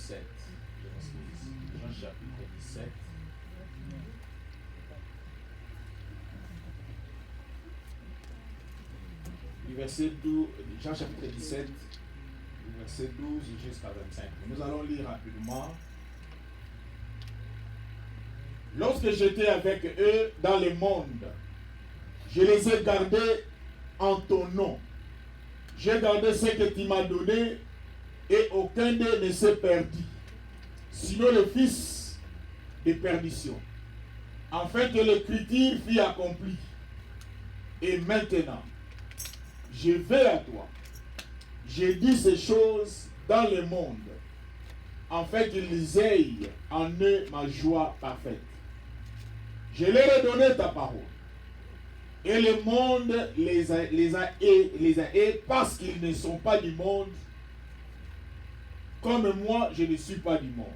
17. Je m'excuse. Jean chapitre 17. Du verset 12, Jean chapitre 17, du verset 12 jusqu'à 25. Nous allons lire rapidement. Lorsque j'étais avec eux dans le monde, je les ai gardés en ton nom. J'ai gardé ce que tu m'as donné et aucun d'eux ne s'est perdu, sinon le fils de perdition, afin que l'écriture fût accomplie. Et maintenant, je vais à toi. J'ai dit ces choses dans le monde, afin qu'ils aient en eux ma joie parfaite. Je leur ai donné ta parole. Et le monde les a parce qu'ils ne sont pas du monde, comme moi, je ne suis pas du monde.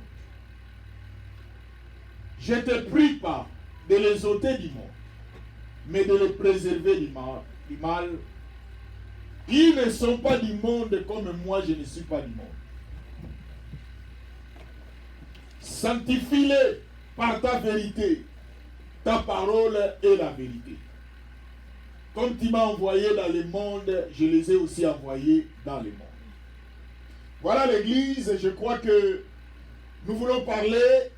Je ne te prie pas de les ôter du monde, mais de les préserver du mal. Ils ne sont pas du monde comme moi, je ne suis pas du monde. Sanctifie-les par ta vérité. Ta parole est la vérité. Comme tu m'as envoyé dans le monde, je les ai aussi envoyés dans le monde. Voilà l'Église, je crois que nous voulons parler.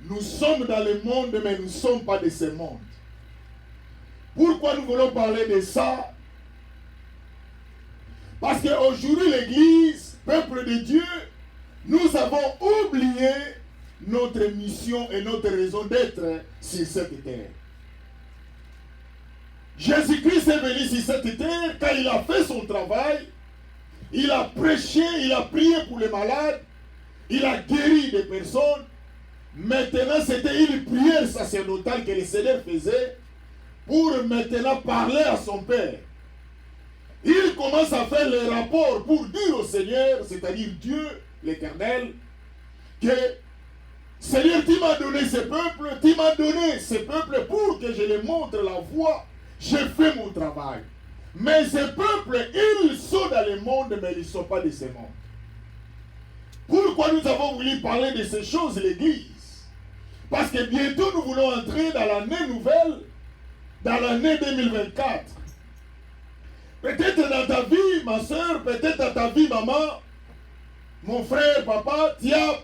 Nous sommes dans le monde, mais nous ne sommes pas de ce monde. Pourquoi nous voulons parler de ça? Parce qu'aujourd'hui, l'Église, peuple de Dieu, nous avons oublié notre mission et notre raison d'être sur cette terre. Jésus-Christ est venu sur cette terre quand il a fait son travail. Il a prêché, il a prié pour les malades, il a guéri des personnes. Maintenant, c'était une prière sacerdotale que le Seigneur faisait pour maintenant parler à son Père. Il commence à faire les rapports pour dire au Seigneur, c'est-à-dire Dieu, l'Éternel, que Seigneur, tu m'as donné ce peuple pour que je les montre la voie. J'ai fait mon travail. Mais ce peuple, ils sont dans le monde, mais ils ne sont pas de ce monde. Pourquoi nous avons voulu parler de ces choses, l'Église? Parce que bientôt nous voulons entrer dans l'année nouvelle, dans l'année 2024. Peut-être dans ta vie, ma soeur, peut-être dans ta vie, maman, mon frère, papa, tu as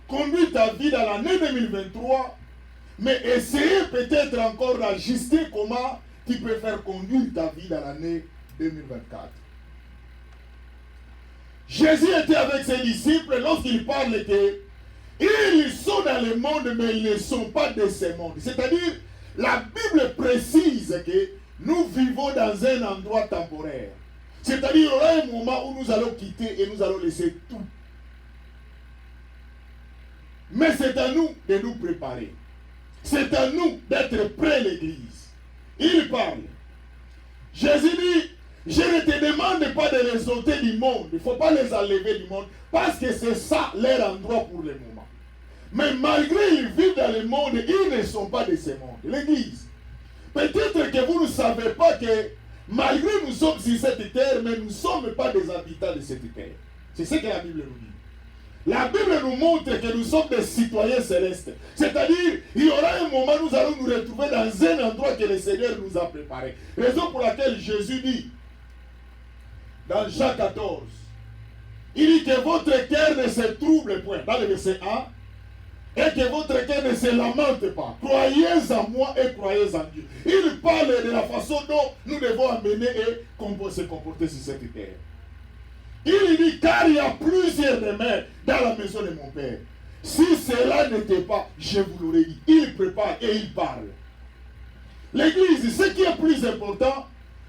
conduit ta vie dans l'année 2023, mais essayez peut-être encore d'ajuster comment tu peux faire conduire ta vie dans l'année 2024. Jésus était avec ses disciples lorsqu'il parle que ils sont dans le monde, mais ils ne sont pas de ce monde. C'est-à-dire, la Bible précise que nous vivons dans un endroit temporaire. C'est-à-dire, il y aura un moment où nous allons quitter et nous allons laisser tout. Mais c'est à nous de nous préparer. C'est à nous d'être prêts, l'Église. Il parle. Jésus dit, je ne te demande pas de les ôter du monde. Il ne faut pas les enlever du monde. Parce que c'est ça leur endroit pour le moment. Mais malgré qu'ils vivent dans le monde, ils ne sont pas de ce monde. L'Église. Peut-être que vous ne savez pas que malgré nous sommes sur cette terre, mais nous ne sommes pas des habitants de cette terre. C'est ce que la Bible nous dit. La Bible nous montre que nous sommes des citoyens célestes. C'est-à-dire, il y aura un moment où nous allons nous retrouver dans un endroit que le Seigneur nous a préparé. Raison pour laquelle Jésus dit, dans Jean 14, il dit que votre cœur ne se trouble point, dans le verset 1, et que votre cœur ne se lamente pas. Croyez en moi et croyez en Dieu. Il parle de la façon dont nous devons amener et se comporter sur cette terre. Il dit, car il y a plusieurs demeures dans la maison de mon Père. Si cela n'était pas, je vous l'aurais dit. Il prépare et il parle. L'Église, ce qui est plus important,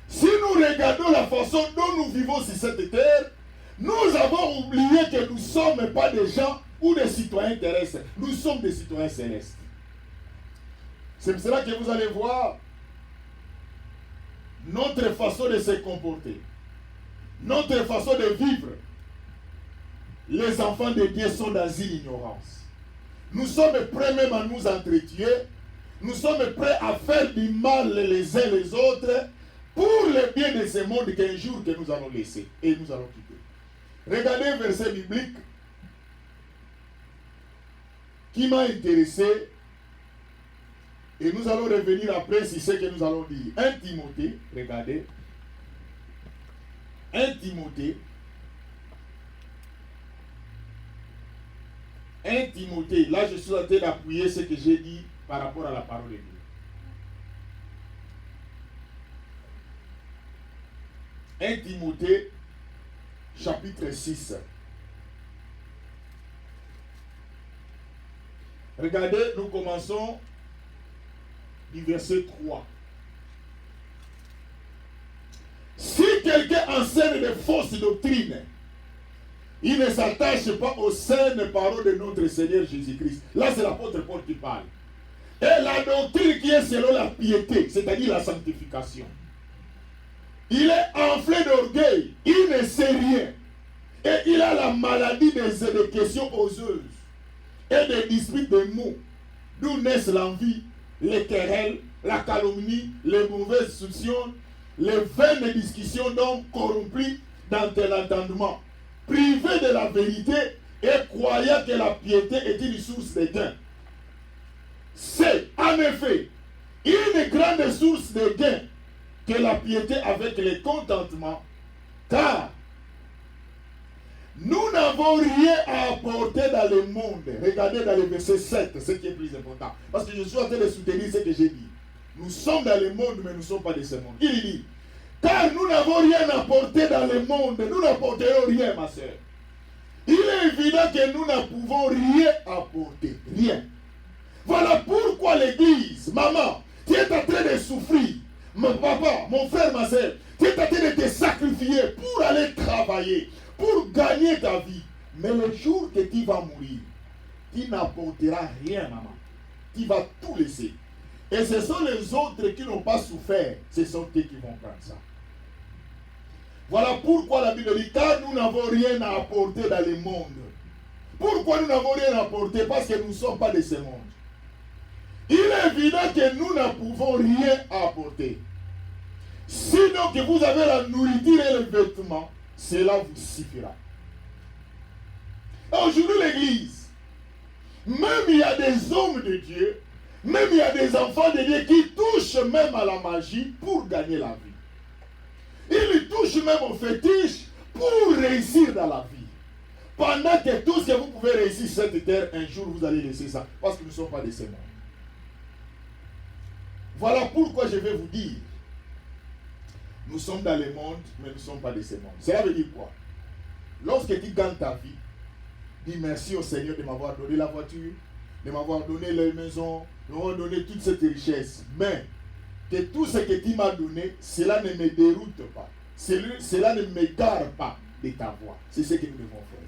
si nous regardons la façon dont nous vivons sur cette terre, nous avons oublié que nous ne sommes pas des gens ou des citoyens terrestres. Nous sommes des citoyens célestes. C'est pour cela que vous allez voir notre façon de se comporter. Notre façon de vivre. Les enfants de Dieu sont dans une ignorance. Nous sommes prêts même à nous entretuer. Nous sommes prêts à faire du mal les uns les autres pour le bien de ce monde qu'un jour que nous allons laisser et nous allons quitter. Regardez un verset biblique qui m'a intéressé. Et nous allons revenir après sur ce que nous allons dire. 1 Timothée, regardez. 1 Timothée. 1 Timothée, là je suis en train d'appuyer ce que j'ai dit par rapport à la parole de Dieu. 1 Timothée, chapitre 6. Regardez, nous commençons du verset 3. Si quelqu'un enseigne de fausses doctrines, il ne s'attache pas aux saines paroles de notre Seigneur Jésus-Christ. Là, c'est l'apôtre Paul qui parle. Et la doctrine qui est selon la piété, c'est-à-dire la sanctification. Il est enflé d'orgueil, il ne sait rien. Et il a la maladie des questions oseuses et des disputes de mots, d'où naissent l'envie, les querelles, la calomnie, les mauvaises soupçons, les vaines discussions d'hommes corrompus dans tel entendement, privés de la vérité et croyant que la piété est une source de gain. C'est en effet une grande source de gain que la piété avec le contentement, car nous n'avons rien à apporter dans le monde. Regardez dans le verset 7, ce qui est plus important. Parce que je suis en train de soutenir ce que j'ai dit. Nous sommes dans le monde, mais nous ne sommes pas de ce monde. Il dit, car nous n'avons rien à apporter dans le monde. Nous n'apporterons rien, ma soeur. Il est évident que nous ne pouvons rien apporter. Rien. Voilà pourquoi l'église, maman, tu es en train de souffrir. Mon papa, mon frère, ma soeur, tu es en train de te sacrifier pour aller travailler, pour gagner ta vie. Mais le jour que tu vas mourir, tu n'apporteras rien, maman. Tu vas tout laisser. Et ce sont les autres qui n'ont pas souffert. Ce sont eux qui vont prendre ça. Voilà pourquoi la Bible dit, car nous n'avons rien à apporter dans le monde. Pourquoi nous n'avons rien à apporter? Parce que nous ne sommes pas de ce monde. Il est évident que nous ne pouvons rien apporter. Sinon que vous avez la nourriture et le vêtement, cela vous suffira. Aujourd'hui, l'église, même il y a des hommes de Dieu, même il y a des enfants de Dieu qui touchent même à la magie pour gagner la vie. Ils touchent même au fétiche pour réussir dans la vie. Pendant que tout ce que vous pouvez réussir sur cette terre, un jour vous allez laisser ça. Parce que nous ne sommes pas de ce monde. Voilà pourquoi je vais vous dire, nous sommes dans le monde, mais nous ne sommes pas de ce monde. Cela veut dire quoi? Lorsque tu gagnes ta vie, dis merci au Seigneur de m'avoir donné la voiture, de m'avoir donné la maison, de m'avoir donné toute cette richesse. Mais que tout ce que tu m'as donné, cela ne me déroute pas. Cela ne m'égare pas de ta voix. C'est ce que nous devons faire.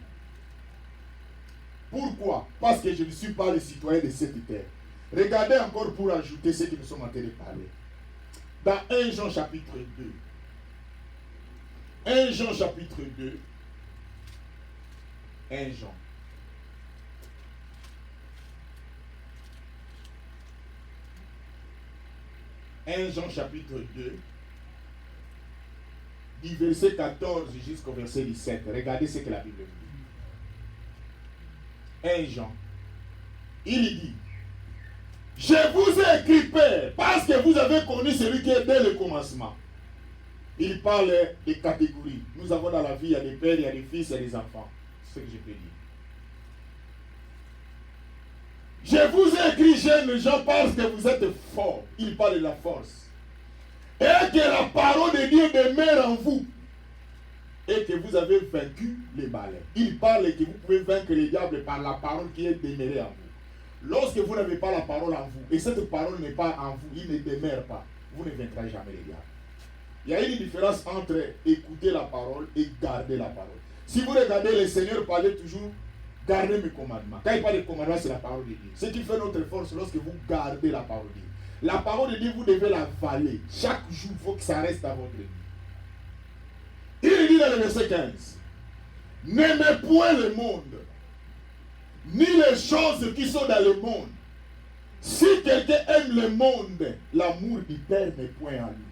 Pourquoi? Parce que je ne suis pas le citoyen de cette terre. Regardez encore pour ajouter ce que nous sommes en train de parler. Dans 1 Jean chapitre 2. 1 Jean chapitre 2. 1 Jean. Jean chapitre 2, du verset 14 jusqu'au verset 17. Regardez ce que la Bible dit. 1 Jean. Il dit, je vous ai écrit, Père, parce que vous avez connu celui qui est dès le commencement. Il parle des catégories. Nous avons dans la vie, il y a des pères, il y a des fils, il y a des enfants. C'est ce que je peux dire. Je vous ai écrit, jeunes gens, parce que vous êtes forts. Il parle de la force. Et que la parole de Dieu demeure en vous. Et que vous avez vaincu les malins. Il parle que vous pouvez vaincre les diables par la parole qui est demeurée en vous. Lorsque vous n'avez pas la parole en vous, et cette parole n'est pas en vous, il ne demeure pas, vous ne vaincrez jamais les diables. Il y a une différence entre écouter la parole et garder la parole. Si vous regardez, le Seigneur parlait toujours, gardez mes commandements. Quand il parle de commandements, c'est la parole de Dieu. Ce qui fait notre force lorsque vous gardez la parole de Dieu. La parole de Dieu, vous devez la valer. Chaque jour, il faut que ça reste à votre vie. Il dit dans le verset 15, n'aimez point le monde, ni les choses qui sont dans le monde. Si quelqu'un aime le monde, l'amour du Père n'est point en lui.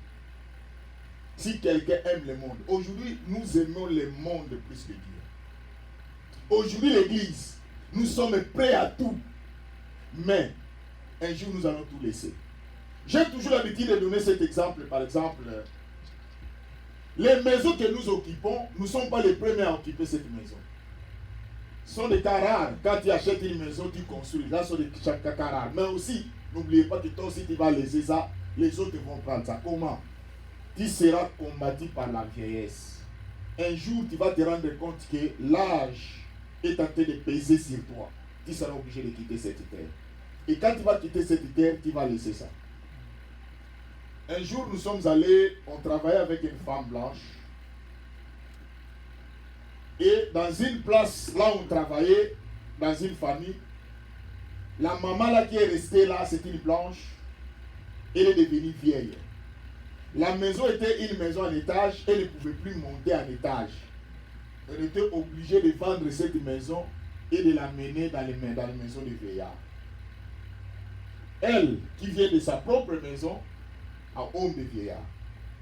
Si quelqu'un aime le monde. Aujourd'hui, nous aimons le monde plus que Dieu. Aujourd'hui, l'église, nous sommes prêts à tout Mais, un jour, nous allons tout laisser. J'ai toujours l'habitude de donner cet exemple. Par exemple, les maisons que nous occupons, nous ne sommes pas les premiers à occuper cette maison. Ce sont des cas rares. Quand tu achètes une maison, tu construis. Là, ce sont des cas rares. Mais aussi, n'oubliez pas que toi aussi, tu vas laisser ça. Les autres vont prendre ça. Comment? Tu seras combattu par la vieillesse. Un jour, tu vas te rendre compte que l'âge est en train de peser sur toi. Tu seras obligé de quitter cette terre. Et quand tu vas quitter cette terre, tu vas laisser ça. Un jour, nous sommes allés, on travaillait avec une femme blanche. Et dans une place, là où on travaillait, dans une famille, la maman là qui est restée là, c'est une blanche. Elle est devenue vieille. La maison était une maison en étage, elle ne pouvait plus monter en étage. Elle était obligée de vendre cette maison et de la mener dans les maisons des vieillards. Elle, qui vient de sa propre maison, à homme de vieillard.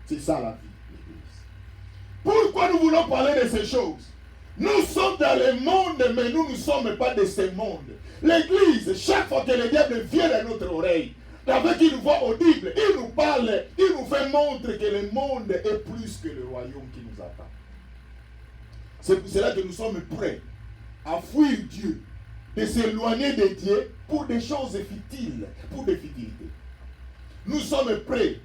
C'est ça la vie, l'Église. Pourquoi nous voulons parler de ces choses? Nous sommes dans le monde, mais nous ne sommes pas de ce monde. L'Église, chaque fois que le diable vient à notre oreille, avec une voix audible, il nous parle, il nous fait montrer que le monde est plus que le royaume qui nous attend. C'est pour cela que nous sommes prêts à fuir Dieu, de s'éloigner de Dieu pour des choses futiles, pour des futilités. Nous sommes prêts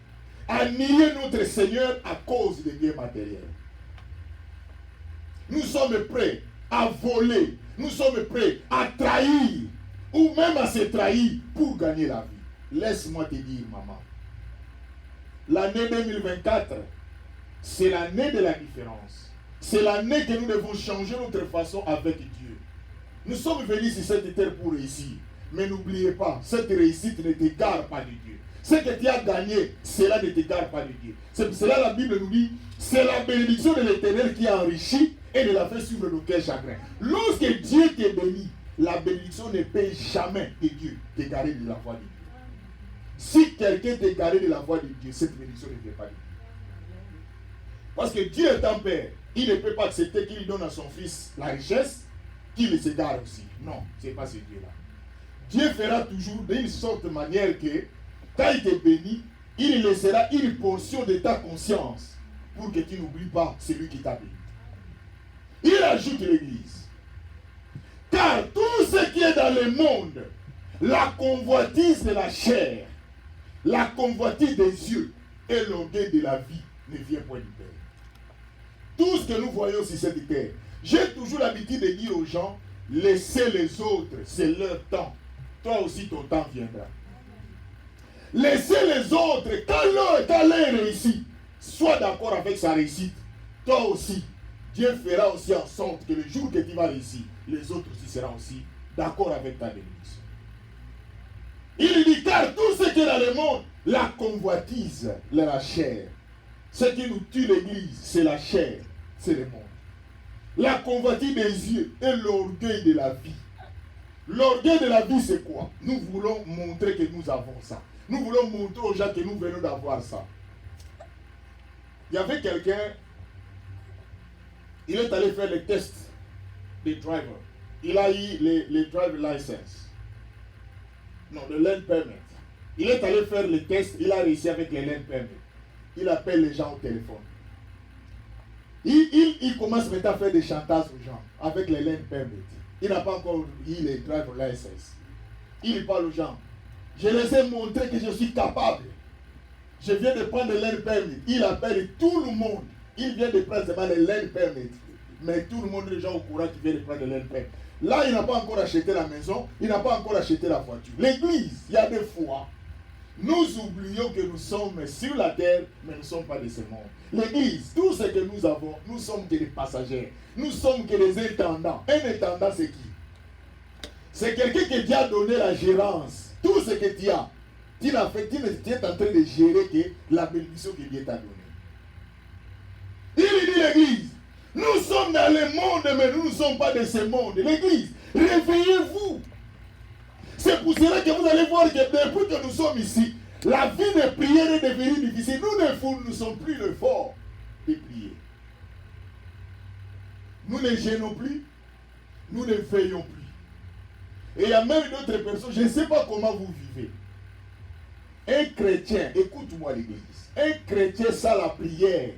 à nier notre Seigneur à cause des biens matériels. Nous sommes prêts à voler. Nous sommes prêts à trahir ou même à se trahir pour gagner la vie. Laisse-moi te dire, maman. L'année 2024, c'est l'année de la différence. C'est l'année que nous devons changer notre façon avec Dieu. Nous sommes venus sur cette terre pour réussir. Mais n'oubliez pas, cette réussite ne t'égare pas de Dieu. Ce que tu as gagné, cela ne t'égare pas de Dieu. C'est pour cela que la Bible nous dit, c'est la bénédiction de l'Éternel qui a enrichi et ne l'a fait suivre d'aucun chagrin. Lorsque Dieu t'est béni, la bénédiction ne peut jamais de Dieu t'égarer de la voie de Dieu. Si quelqu'un t'est égaré de la voie de Dieu, cette bénédiction ne vient pas de Dieu. Parce que Dieu est un père. Il ne peut pas accepter qu'il donne à son fils la richesse, qu'il s'égare aussi. Non, ce n'est pas ce Dieu-là. Dieu fera toujours d'une sorte de manière que, quand il te bénit, il laissera une portion de ta conscience pour que tu n'oublies pas celui qui t'a béni. Il ajoute l'Église. Car tout ce qui est dans le monde, la convoitise de la chair, la convoitise des yeux et l'orgueil de la vie ne vient point du Père. Tout ce que nous voyons sur cette terre, j'ai toujours l'habitude de dire aux gens, laissez les autres, c'est leur temps. Toi aussi ton temps viendra. Laissez les autres, quand l'un réussit, sois d'accord avec sa réussite. Toi aussi, Dieu fera aussi en sorte que le jour que tu vas réussir, les autres aussi seront aussi d'accord avec ta bénédiction. Il dit, car tout ce qui est dans le monde, la convoitise, la chair. Ce qui nous tue l'Église, c'est la chair, c'est le monde. La convoitise des yeux et l'orgueil de la vie. L'orgueil de la vie, c'est quoi? Nous voulons montrer que nous avons ça. Nous voulons montrer aux gens que nous venons d'avoir ça. Il y avait quelqu'un, il est allé faire le test des drivers. Il a eu les driver license. Non, le land permit. Il est allé faire le test, il a réussi avec les land permit. Il appelle les gens au téléphone. Il commence maintenant à faire des chantages aux gens avec les land permit. Il n'a pas encore eu les driver license. Il parle aux gens. Je les ai montré que je suis capable. Je viens de prendre le land permit. Il appelle tout le monde. Il vient de prendre seulement le land permit. Mais tout le monde, les gens au courant qui viennent de prendre le land permit. Là, il n'a pas encore acheté la maison. Il n'a pas encore acheté la voiture. L'église, il y a des fois, nous oublions que nous sommes sur la terre, mais nous ne sommes pas de ce monde. L'église, tout ce que nous avons, nous sommes que des passagers. Nous sommes que des intendants. Un intendant, c'est qui? C'est quelqu'un qui t'a donné la gérance. Tout ce que tu as, tu l'as fait, tu es en train de gérer que la bénédiction que Dieu t'a donnée. Il dit l'église, nous sommes dans le monde, mais nous ne sommes pas de ce monde. L'église, réveillez-vous. C'est pour cela que vous allez voir que depuis que nous sommes ici, la vie de prière est devenue difficile. Nous ne sommes plus le fort de prier. Nous ne gênons plus, nous ne veillons plus. Et il y a même d'autres personnes, je ne sais pas comment vous vivez. Un chrétien, écoute-moi l'église, un chrétien sans la prière,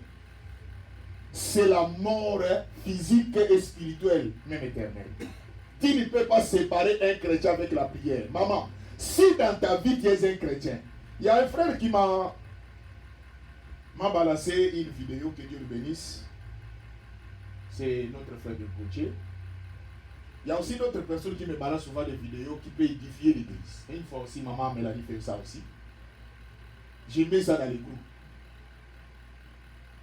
c'est la mort physique et spirituelle, même éternelle. Tu ne peux pas séparer un chrétien avec la prière. Maman, si dans ta vie tu es un chrétien, il y a un frère qui m'a balancé une vidéo, que Dieu le bénisse. C'est notre frère de Gauthier. Il y a aussi d'autres personnes qui me balancent souvent des vidéos qui peuvent édifier l'église. Et une fois aussi, maman Mélanie fait ça aussi. J'ai mis ça dans les groupes.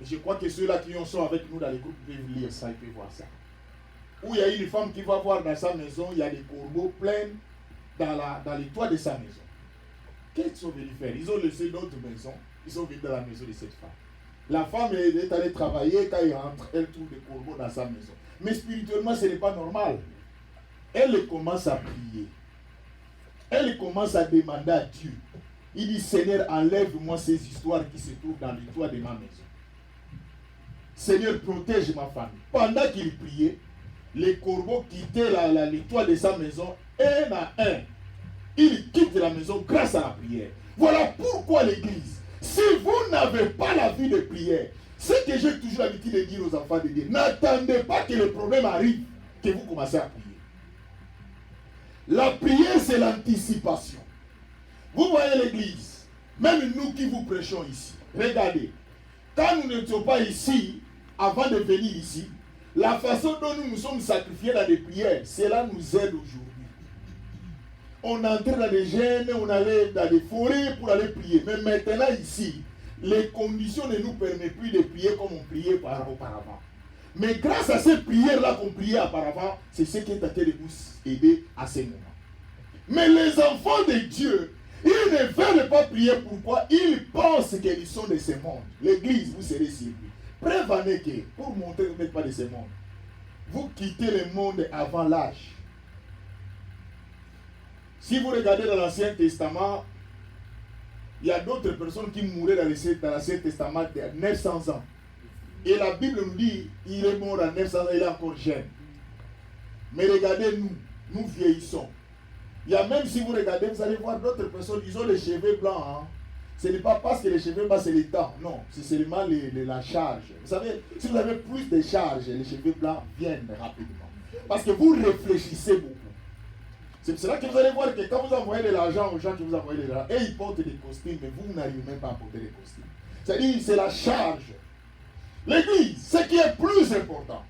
Et je crois que ceux-là qui sont avec nous dans les groupes peuvent lire ça, ils peuvent voir ça. Où il y a une femme qui va voir dans sa maison, il y a des corbeaux pleins dans les toits de sa maison. Qu'est-ce qu'ils sont venus faire? Ils ont laissé d'autres maisons, ils sont venus dans la maison de cette femme. La femme est allée travailler, quand elle rentre, elle trouve des corbeaux dans sa maison. Mais spirituellement, ce n'est pas normal. Elle commence à prier. Elle commence à demander à Dieu. Il dit, Seigneur, enlève-moi ces histoires qui se trouvent dans les toits de ma maison. Seigneur, protège ma famille. Pendant qu'il priait, les corbeaux quittaient les toits de sa maison, un à un. Ils quittent la maison grâce à la prière. Voilà pourquoi l'église, si vous n'avez pas la vie de prière, ce que j'ai toujours l'habitude de dire aux enfants de Dieu, n'attendez pas que le problème arrive, que vous commencez à prier. La prière, c'est l'anticipation. Vous voyez l'église, même nous qui vous prêchons ici, regardez, quand nous n'étions pas ici, avant de venir ici, la façon dont nous nous sommes sacrifiés dans des prières, cela nous aide aujourd'hui. On entrait dans des gènes, on allait dans des forêts pour aller prier. Mais maintenant ici, les conditions ne nous permettent plus de prier comme on priait auparavant. Mais grâce à ces prières-là qu'on priait auparavant, c'est ce qui est en train de nous aider à ces moments. Mais les enfants de Dieu, ils ne veulent pas prier. Pourquoi? Ils pensent qu'ils sont de ce monde. L'église, vous serez surpris. Preuve en est que, pour montrer que vous n'êtes pas de ce monde, vous quittez le monde avant l'âge. Si vous regardez dans l'Ancien Testament, il y a d'autres personnes qui mouraient dans l'Ancien Testament de 900 ans. Et la Bible nous dit, il est mort à 900 ans, il est encore jeune. Mais regardez nous, nous vieillissons. Il y a même, si vous regardez, vous allez voir d'autres personnes, ils ont les cheveux blancs. Hein. Ce n'est pas parce que les cheveux blancs, c'est le temps. Non, c'est seulement la charge. Vous savez, si vous avez plus de charge, les cheveux blancs viennent rapidement. Parce que vous réfléchissez beaucoup. C'est pour cela que vous allez voir que quand vous envoyez de l'argent aux gens qui vous envoient de l'argent, et ils portent des costumes, mais vous n'arrivez même pas à porter des costumes. C'est-à-dire, c'est la charge. L'église, ce qui est plus important.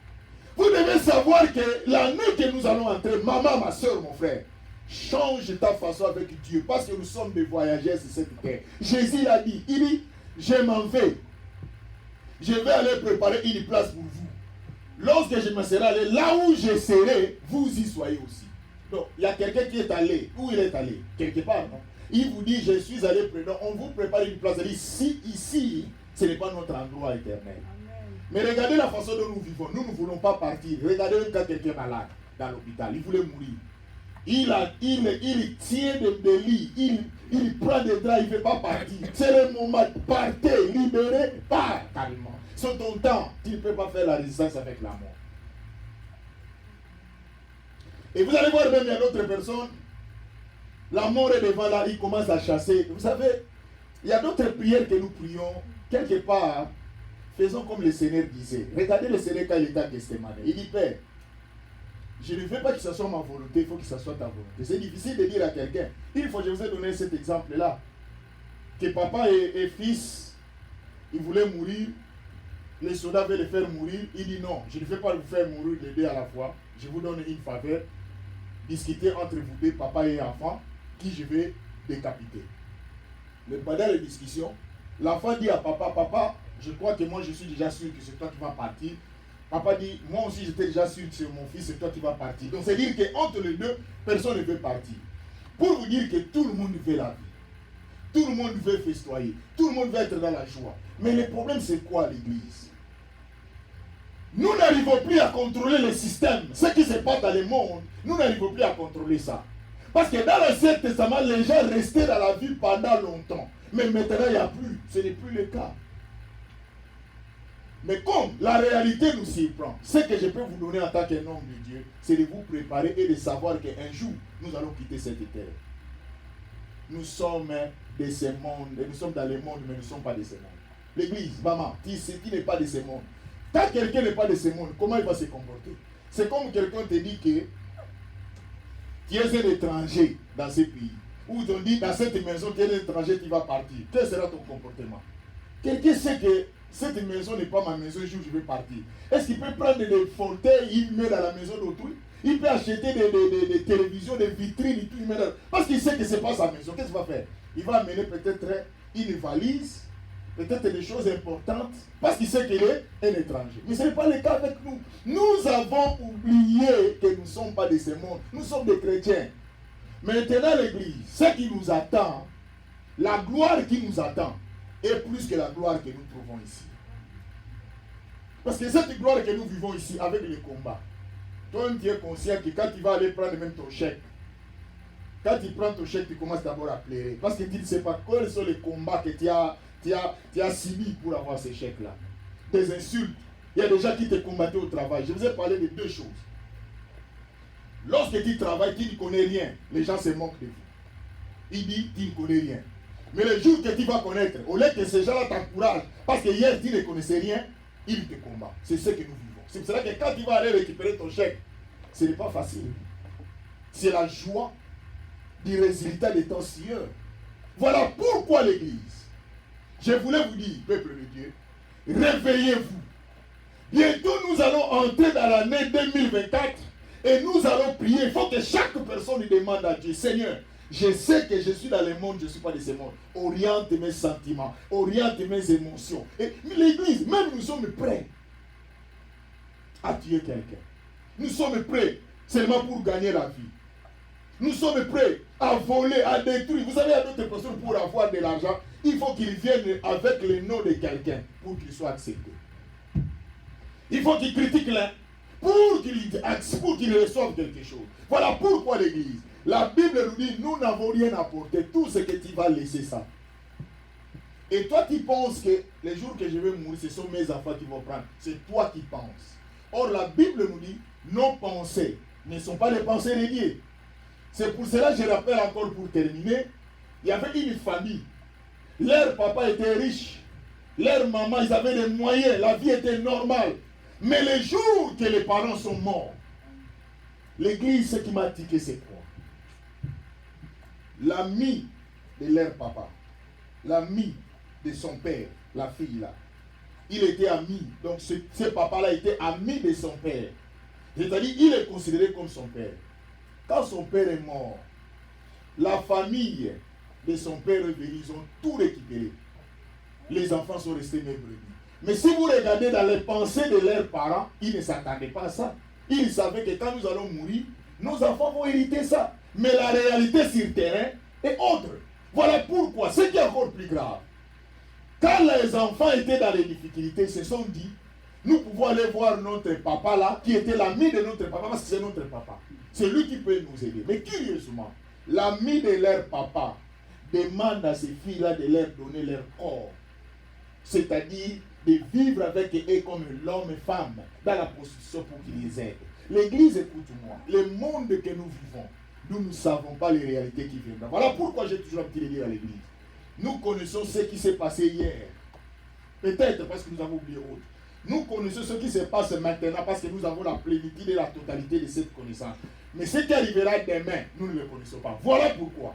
Vous devez savoir que l'année que nous allons entrer, maman, ma soeur, mon frère, change ta façon avec Dieu, parce que nous sommes des voyageurs sur cette terre. Jésus l'a dit, il dit, je m'en vais. Je vais aller préparer une place pour vous. Lorsque je me serai allé, là où je serai, vous y soyez aussi. Donc, il y a quelqu'un qui est allé. Où il est allé? Quelque part, non? Il vous dit, je suis allé près. On vous prépare une place. Il dit, si ici, ce n'est pas notre endroit éternel. Amen. Mais regardez la façon dont nous vivons. Nous ne voulons pas partir. Regardez même quand quelqu'un est malade dans l'hôpital. Il voulait mourir. Il tient des lits. Il prend des draps. Il ne veut pas partir. C'est le moment. Partez, libérez, part carrément. C'est ton temps. Tu ne peux pas faire la résistance avec la mort. Et vous allez voir même, il y a d'autres personnes, la mort est devant là, il commence à chasser. Vous savez, il y a d'autres prières que nous prions, quelque part, faisons comme le Seigneur disait. Regardez le Seigneur quand il était à Gethsémane. Il dit, Père, je ne veux pas que ce soit ma volonté, il faut que ce soit ta volonté. C'est difficile de dire à quelqu'un. Je vous ai donné cet exemple-là. Que papa et fils, ils voulaient mourir, les soldats veulent les faire mourir. Il dit non, je ne vais pas vous faire mourir les deux à la fois. Je vous donne une faveur. Discuter entre vous deux, papa et enfant, qui je vais décapiter. Mais pendant la discussion, l'enfant dit à papa, papa, je crois que moi je suis déjà sûr que c'est toi qui vas partir. Papa dit, moi aussi j'étais déjà sûr que c'est mon fils, c'est toi qui vas partir. Donc c'est dire qu'entre les deux, personne ne veut partir. Pour vous dire que tout le monde veut la vie. Tout le monde veut festoyer. Tout le monde veut être dans la joie. Mais le problème c'est quoi l'église? Nous n'arrivons plus à contrôler le système. Ce qui se passe dans le monde, nous n'arrivons plus à contrôler ça. Parce que dans l'Ancien Testament, les gens restaient dans la ville pendant longtemps. Mais maintenant, il n'y a plus. Ce n'est plus le cas. Mais comme la réalité nous surprend, ce que je peux vous donner en tant qu'un homme de Dieu, c'est de vous préparer et de savoir qu'un jour, nous allons quitter cette terre. Nous sommes de ce monde, nous sommes dans le monde, mais nous ne sommes pas de ce monde. L'église, maman, qui n'est pas de ce monde. Quand quelqu'un n'est pas de ce monde, comment il va se comporter? C'est comme quelqu'un te dit que tu es un étranger dans ce pays. Ou ils ont dit dans cette maison, tu es un étranger, tu vas partir. Quel sera ton comportement? Quelqu'un sait que cette maison n'est pas ma maison, un jour je vais partir. Est-ce qu'il peut prendre des fauteuils, il met dans la maison d'autrui? Il peut acheter des télévisions, des vitrines, et tout, il met dans... Parce qu'il sait que ce n'est pas sa maison. Qu'est-ce qu'il va faire? Il va amener peut-être une valise, peut-être des choses importantes, parce qu'il sait qu'il est un étranger. Mais ce n'est pas le cas avec nous. Nous avons oublié que nous ne sommes pas de ce monde. Nous sommes des chrétiens. Maintenant, l'Église, ce qui nous attend, la gloire qui nous attend, est plus que la gloire que nous trouvons ici. Parce que cette gloire que nous vivons ici, avec les combats, toi, tu es conscient que quand tu vas aller prendre même ton chèque, quand tu prends ton chèque, tu commences d'abord à pleurer. Parce que tu ne sais pas quels sont les combats que tu as subis pour avoir ces chèques-là. Des insultes. Il y a des gens qui te combattaient au travail. Je vous ai parlé de deux choses. Lorsque tu travailles, tu ne connais rien. Les gens se moquent de vous. Ils disent, tu ne connais rien. Mais le jour que tu vas connaître, au lieu que ces gens-là t'encouragent, parce que hier tu ne connaissais rien, ils te combattent. C'est ce que nous vivons. C'est pour cela que quand tu vas aller récupérer ton chèque, ce n'est pas facile. C'est la joie du résultat de ton Seigneur. Voilà pourquoi l'Église. Je voulais vous dire, peuple de Dieu, réveillez-vous. Bientôt nous allons entrer dans l'année 2024 et nous allons prier. Il faut que chaque personne lui demande à Dieu, Seigneur, je sais que je suis dans le monde, je ne suis pas de ce monde. Oriente mes sentiments, oriente mes émotions. Et l'Église, même nous sommes prêts à tuer quelqu'un. Nous sommes prêts seulement pour gagner la vie. Nous sommes prêts à voler, à détruire. Vous savez, il y a d'autres personnes pour avoir de l'argent. Il faut qu'ils viennent avec le nom de quelqu'un pour qu'il soit accepté. Il faut qu'ils critiquent l'un pour qu'ils reçoivent quelque chose. Voilà pourquoi l'Église. La Bible nous dit, nous n'avons rien apporté. Tout ce que tu vas laisser ça. Et toi, tu penses que les jours que je vais mourir, ce sont mes enfants qui vont prendre. C'est toi qui penses. Or, la Bible nous dit, nos pensées ne sont pas les pensées de Dieu. C'est pour cela que je rappelle encore pour terminer, il y avait une famille. Leur papa était riche. Leur maman, ils avaient des moyens. La vie était normale. Mais le jour que les parents sont morts, l'Église, ce qui m'a tiqué, c'est quoi? L'ami de leur papa, l'ami de son père, la fille là, il était ami. Donc ce papa-là était ami de son père. C'est-à-dire, il est considéré comme son père. Quand son père est mort, la famille de son père est venue, ils ont tout récupéré. Les enfants sont restés mes brebis. Mais si vous regardez dans les pensées de leurs parents, ils ne s'attendaient pas à ça. Ils savaient que quand nous allons mourir, nos enfants vont hériter ça. Mais la réalité sur terrain est autre. Voilà pourquoi, ce qui est encore plus grave, quand les enfants étaient dans les difficultés, ils se sont dit, nous pouvons aller voir notre papa là, qui était l'ami de notre papa, parce que c'est notre papa. C'est lui qui peut nous aider. Mais curieusement, l'ami de leur papa demande à ces filles-là de leur donner leur corps. C'est-à-dire de vivre avec eux comme l'homme et femme dans la prostitution pour qu'ils les aident. L'Église, écoute-moi, le monde que nous vivons, nous ne savons pas les réalités qui viendront. Voilà pourquoi j'ai toujours envie de dire à l'Église. Nous connaissons ce qui s'est passé hier. Peut-être parce que nous avons oublié autre. Nous connaissons ce qui se passe maintenant parce que nous avons la plénitude et la totalité de cette connaissance. Mais ce qui arrivera demain, nous ne le connaissons pas. Voilà pourquoi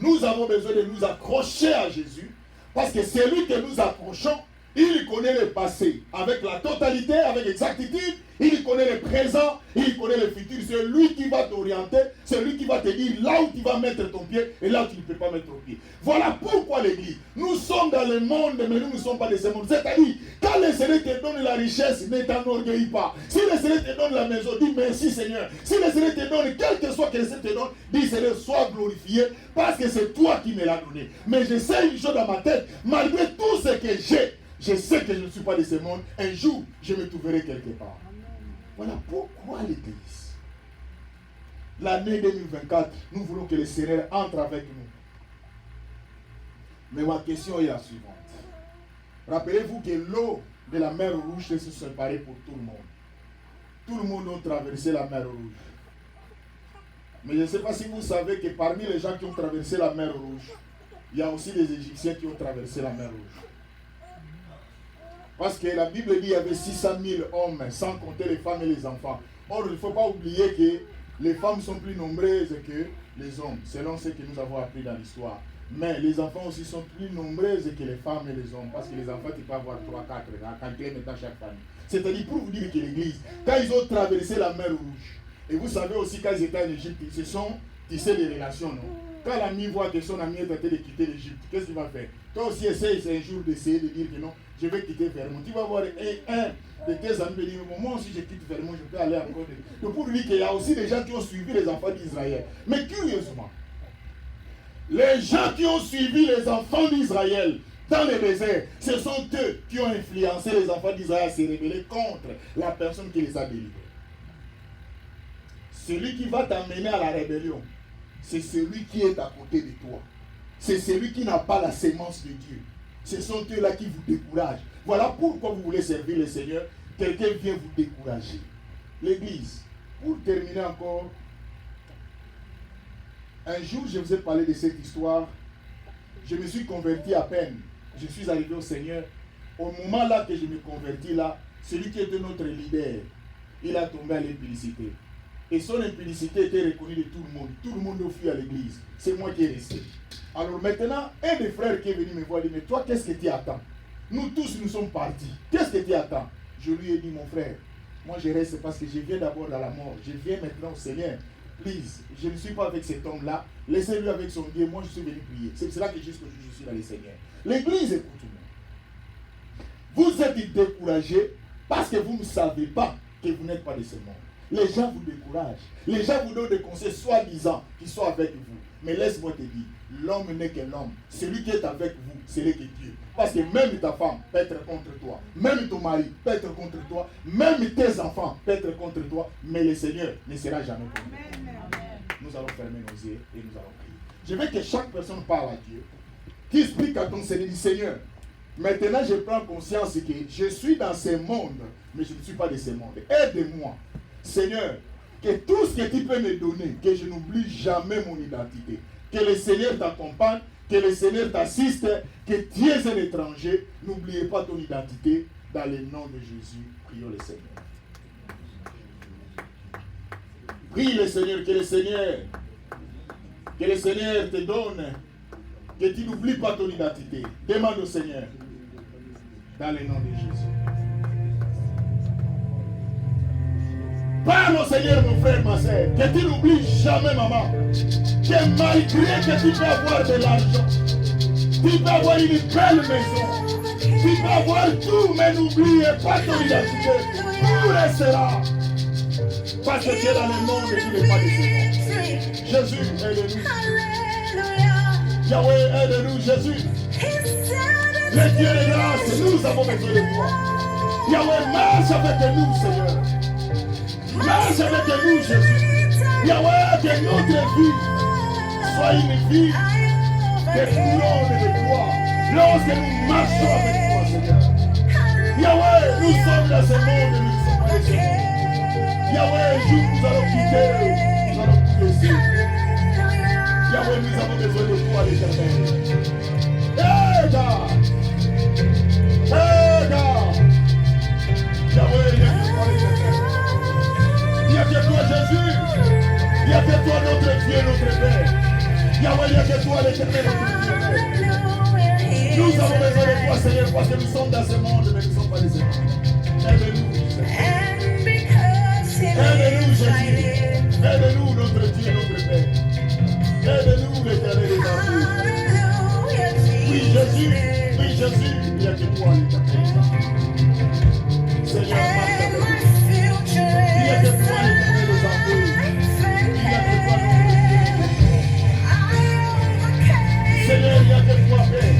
nous avons besoin de nous accrocher à Jésus, parce que c'est lui que nous accrochons. Il connaît le passé avec la totalité, avec exactitude. Il connaît le présent, il connaît le futur. C'est lui qui va t'orienter, c'est lui qui va te dire là où tu vas mettre ton pied et là où tu ne peux pas mettre ton pied. Voilà pourquoi l'Église. Nous sommes dans le monde, mais nous ne sommes pas de ce monde. C'est-à-dire, quand le Seigneur te donne la richesse, ne t'enorgueillis pas. Si le Seigneur te donne la maison, dis merci Seigneur. Si le Seigneur te donne, quel que soit que le Seigneur te donne, dis Seigneur, sois glorifié, parce que c'est toi qui me l'as donné. Mais je sais une chose dans ma tête, malgré tout ce que j'ai, je sais que je ne suis pas de ce monde. Un jour, je me trouverai quelque part. Voilà pourquoi l'Église. L'année 2024, nous voulons que le Seigneur entre avec nous. Mais ma question est la suivante. Rappelez-vous que l'eau de la mer Rouge se séparer pour tout le monde. Tout le monde a traversé la mer Rouge. Mais je ne sais pas si vous savez que parmi les gens qui ont traversé la mer Rouge, il y a aussi des Égyptiens qui ont traversé la mer Rouge. Parce que la Bible dit qu'il y avait 600 000 hommes, sans compter les femmes et les enfants. Or, il ne faut pas oublier que les femmes sont plus nombreuses que les hommes, selon ce que nous avons appris dans l'histoire. Mais les enfants aussi sont plus nombreuses que les femmes et les hommes, parce que les enfants, tu peux avoir 3, 4, calculer dans chaque famille. C'est-à-dire pour vous dire que l'Église, quand ils ont traversé la mer Rouge, et vous savez aussi quand ils étaient en Égypte, ils se sont tissés des relations, non? Quand l'ami voit que son ami est en train de quitter l'Égypte, qu'est-ce qu'il va faire? Toi aussi, essaye un jour d'essayer de dire que non, je vais quitter Vermont. Tu vas voir un de tes amis dire, moi aussi je quitte Vermont, je peux aller encore. Donc pour lui qu'il y a aussi des gens qui ont suivi les enfants d'Israël. Mais curieusement, les gens qui ont suivi les enfants d'Israël dans le désert, ce sont eux qui ont influencé les enfants d'Israël à se rebeller contre la personne qui les a délivrés. Celui qui va t'amener à la rébellion, c'est celui qui est à côté de toi. C'est celui qui n'a pas la sémence de Dieu. Ce sont eux-là qui vous découragent. Voilà pourquoi vous voulez servir le Seigneur. Quelqu'un vient vous décourager. L'Église, pour terminer encore, un jour je vous ai parlé de cette histoire. Je me suis converti à peine. Je suis arrivé au Seigneur. Au moment là que je me convertis là, celui qui était notre leader, il a tombé à l'impudicité. Et son impudicité était reconnue de tout le monde. Tout le monde a fui à l'église. C'est moi qui est resté. Alors maintenant, un des frères qui est venu me voir dit, mais toi, qu'est-ce que tu attends? Nous tous, nous sommes partis. Qu'est-ce que tu attends? Je lui ai dit, mon frère, moi je reste parce que je viens d'abord dans la mort. Je viens maintenant au Seigneur. Please, je ne suis pas avec cet homme-là. Laissez-lui avec son Dieu. Moi, je suis venu prier. C'est cela que jusqu'aujourd'hui, je suis dans le Seigneur. L'église, écoutez-moi. Vous êtes découragés parce que vous ne savez pas que vous n'êtes pas de ce monde. Les gens vous découragent. Les gens vous donnent des conseils soi-disant qui sont avec vous. Mais laisse-moi te dire, l'homme n'est que l'homme. Celui qui est avec vous, c'est que Dieu. Parce que même ta femme peut être contre toi. Même ton mari peut être contre toi. Même tes enfants peuvent être contre toi. Mais le Seigneur ne sera jamais contre toi. Nous allons fermer nos yeux et nous allons prier. Je veux que chaque personne parle à Dieu. Qui explique à ton Seigneur, dit Seigneur, maintenant je prends conscience que je suis dans ce monde, mais je ne suis pas de ce monde. Aide-moi. Seigneur, que tout ce que tu peux me donner, que je n'oublie jamais mon identité. Que le Seigneur t'accompagne, que le Seigneur t'assiste, que tu es un étranger. N'oubliez pas ton identité. Dans le nom de Jésus, prions le Seigneur. Prie le Seigneur, que le Seigneur te donne, que tu n'oublies pas ton identité. Demande au Seigneur. Dans le nom de Jésus. Parle au Seigneur, mon frère, ma soeur, que tu n'oublies jamais, maman, que malgré que tu peux avoir de l'argent, tu peux avoir une belle maison, tu peux avoir tout, mais n'oubliez pas ton identité. Tout restera. Parce que tu es dans le monde et tu n'es pas de ce monde. Jésus, aide-nous. Yahweh, aide-nous, Jésus. Le Dieu de grâce, nous avons besoin de toi. Yahweh, marche avec nous, Seigneur. Marche avec nous, Jésus. Yahweh, que notre vie soit une vie de triomphe de toi. Lorsque nous marchons avec toi, Seigneur. Yahweh, nous sommes dans ce monde et nous ne sommes pas de ce monde. Yahweh, un jour nous allons quitter, nous allons tout laisser. Yahweh, nous avons besoin de toi, l'Éternel. Aide! Yahweh, il y a que toi, l'Éternel. Il n'y a que toi, Jésus. Il n'y a que toi, notre Dieu, notre Père. Yahweh, il n'y a que toi, l'Éternel, notre Dieu. Nous avons besoin de toi, Seigneur, parce que nous sommes dans ce monde, mais nous ne sommes pas des ce monde. Aide-nous, aide-nous, Jésus. Aide-nous, notre Dieu, notre Père. Aide-nous, l'Éternel des armées. Oui, Jésus. Oui, Jésus. Il n'y a que toi, l'Éternel. Seigneur, marche avec nous. Il n'y a que toi, l'Éternel des armées. Il n'y a que toi, notre Dieu. Seigneur, il n'y a que toi, Père.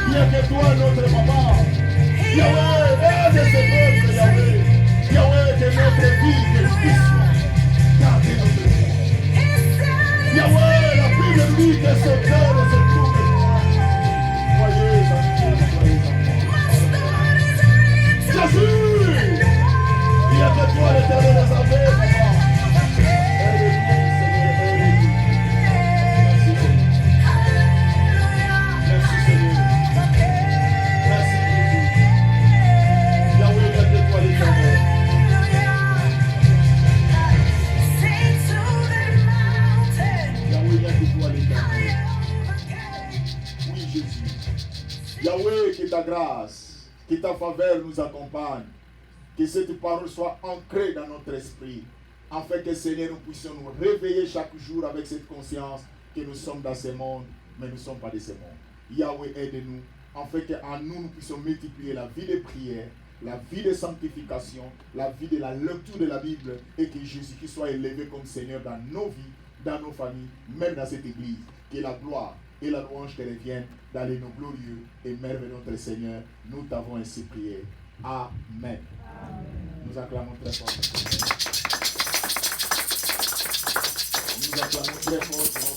Il n'y a que toi, notre maman. Yahweh, aide ce peuple, Yahweh. Yahweh, que notre vie, que nous puissions garder notre vie. Yahweh, la Bible dit que ce cœur et ce tour de toi. Soyez en Dieu, soyez en moi. Que ta faveur nous accompagne. Que cette parole soit ancrée dans notre esprit. Afin que, Seigneur, nous puissions nous réveiller chaque jour avec cette conscience que nous sommes dans ce monde, mais nous ne sommes pas de ce monde. Yahweh, aide-nous, afin qu'en nous, nous puissions multiplier la vie de prière, la vie de sanctification, la vie de la lecture de la Bible, et que Jésus-Christ soit élevé comme Seigneur dans nos vies, dans nos familles, même dans cette église. Que la gloire et la louange te reviennent dans les noms glorieux et merveilleux de notre Seigneur. Nous t'avons ainsi prié. Amen. Amen. Nous acclamons très fort. Nous acclamons très fort.